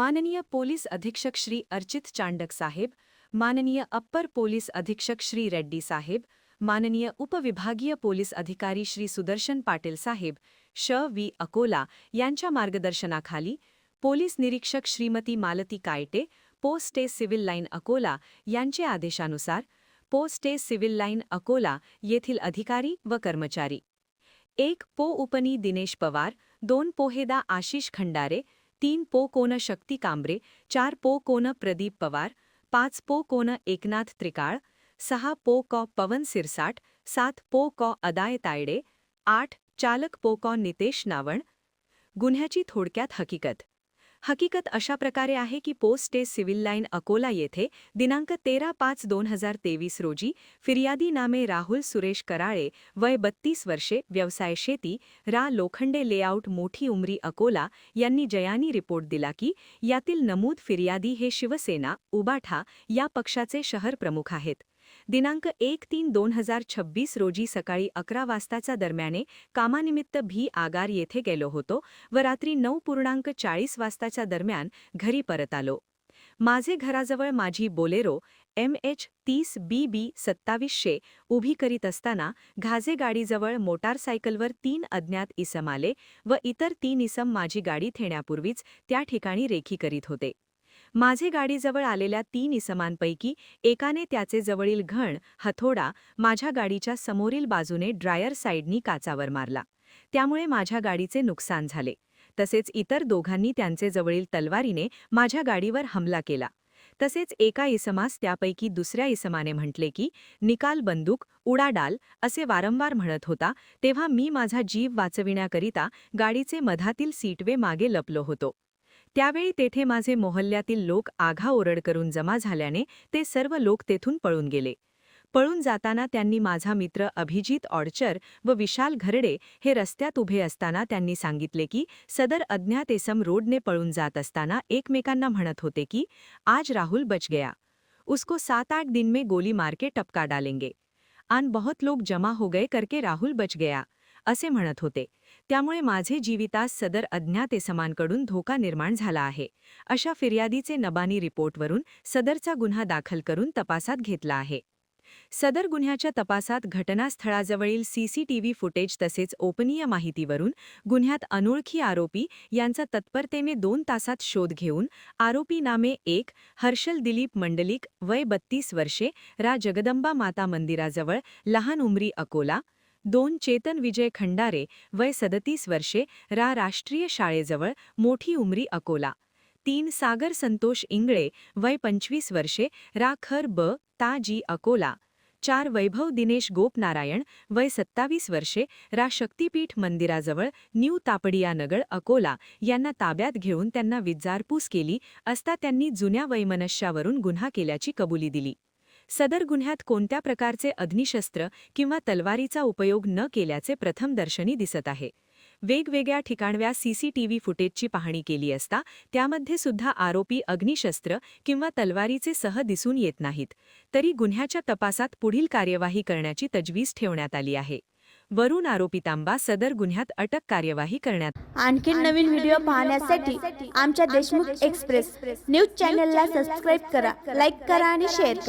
माननीय पोलीस अधीक्षक श्री अर्चित चांडक साहेब, माननीय अप्पर पोलीस अधीक्षक श्री रेड्डी साहेब, माननीय उपविभागीय पोलीस अधिकारी श्री सुदर्शन पाटील साहेब, श.व्ही. अकोला यांच्या मार्गदर्शनाखाली पोलीस निरीक्षक श्रीमती मालती कायटे, पोस्ट ए सिव्हिल लाईन अकोला यांचे आदेशानुसार पोस्ट ए सिव्हिल लाईन अकोला येथील अधिकारी व कर्मचारी 1 पो उपनी दिनेश पवार, 2 पोहेदा आशिष खंडारे, 3 पो कोन शक्ती कांबरे, 4 पो कोन प्रदीप पवार, 5 पो कोन एकनाथ त्रिकाळ, 6 पो कॉ पवन सिरसाट, 7 पो कॉ अदाय तायडे, 8 चालक पो कॉ नितेश नावण। गुन्ह्याची थोडक्यात हकीकत अशा प्रकारे आहे की पोस्ट ए सिव्हिल लाईन अकोला येथे दिनांक 13/5/2023 रोजी फिर्यादी नामे राहुल सुरेश कराळे, वय 32 वर्षे, व्यवसाय शेती, रा लोखंडे लेआउट, मोठी उमरी अकोला यांनी जयानी रिपोर्ट दिला की यातील नमूद फिर्यादी हे शिवसेना उबाठा या पक्षाचे शहर प्रमुख आहेत। दिनांक 1/3/2026 रोजी सकाळी 11 वाजताच्या दरम्याने कामानिमित्त भी आगार येथे गेलो होतो व रात्री 9:40 वाजताच्या दरम्यान घरी परत आलो। माझे घराजवळ माझी बोलेरो MH30 BB 2700 उभी करीत असताना घाजे गाडीजवळ मोटारसायकलवर 3 अज्ञात इसम आले व इतर 3 इसम माझी गाडी थेण्यापूर्वीच त्या ठिकाणी रेखी करीत होते। माझे गाडीजवळ आलेल्या 3 इसमांपैकी एकाने त्याचे जवळील घण हथोडा माझ्या गाडीच्या समोरील बाजूने ड्रायर साईडनी काचावर मारला, त्यामुळे माझ्या गाडीचे नुकसान झाले। तसेच इतर दोघांनी त्यांचे जवळील तलवारीने माझ्या गाडीवर हमला केला। तसेच एका इसमास त्यापैकी दुसऱ्या इसमाने म्हटले की निकाल बंदूक उडा डाल असे वारंवार म्हणत होता, तेव्हा मी माझा जीव वाचविण्याकरिता गाडीचे मधातील सीटवे मागे लपलो होतो। त्यावेळी तेथे माझे मोहल्ल्यातील लोक आघाओरड करून जमा झाल्याने ते सर्व लोक तेथून पळून गेले। पळून जाताना त्यांनी माझा मित्र अभिजित ऑडचर व विशाल घरडे हे रस्त्यात उभे असताना त्यांनी सांगितले की सदर अज्ञात इसम रोडने पळून जात असताना एकमेकांना म्हणत होते की आज राहुल बच गया, उसको 7-8 दिन में गोली मार के टपका डालेंगे, आन बहुत लोग जमा हो गए करके राहुल बच गया असे म्हणत होते। त्यामुळे माझे जीवितास सदर अज्ञात इसमांकडून धोका निर्माण झाला आहे अशा फिर्यादीचे नबानी रिपोर्टवरून सदरचा गुन्हा दाखल करून तपासात घेतला आहे। सदर गुन्ह्याच्या तपासात घटनास्थळाजवळील CCTV फुटेज तसेच ओपनीय माहितीवरून गुन्ह्यात अनोळखी आरोपी यांचा तत्परतेने 2 तासात शोध घेऊन आरोपी नामे 1 हर्षल दिलीप मंडलिक, वय 32 वर्षे, रा जगदंबा माता मंदिराजवळ लहान उमरी अकोला, 2 चेतन विजय खंडारे, वय 37 वर्षे, रा राष्ट्रीय शाळेजवळ मोठी उमरी अकोला, 3 सागर संतोष इंगळे, वय 25 वर्षे, रा खर ब ताजी अकोला, 4 वैभव दिनेश गोपनारायण, वय 27 वर्षे, रा शक्तीपीठ मंदिराजवळ न्यू तापडिया नगर अकोला यांना ताब्यात घेऊन त्यांना विचारपूस केली असता त्यांनी जुन्या वैमनस्यावरून गुन्हा केल्याची कबुली दिली। सदर गुन्ह्यात कोणत्या प्रकारचे अग्निशस्त्र किंवा तलवारीचा उपयोग न केल्याचे प्रथमदर्शनी दिसत आहे। वेगवेगळ्या ठिकाणव्या CCTV फुटेजची पाहणी केली असता त्यामध्ये सुद्धा आरोपी अग्निशस्त्र किंवा तलवारीचे सह दिसून येत नाहीत, तरी गुन्ह्याच्या तपासात पुढील कार्यवाही करण्याची तजवीज ठेवण्यात आली आहे। वरून आरोपितांबा सदर गुन्ह्यात अटक कार्यवाही करण्यात। आणखी नवीन व्हिडिओ पाहण्यासाठी आमच्या देशमुख एक्सप्रेस न्यूज चॅनलला सबस्क्राइब करा, लाईक करा आणि शेअर करा।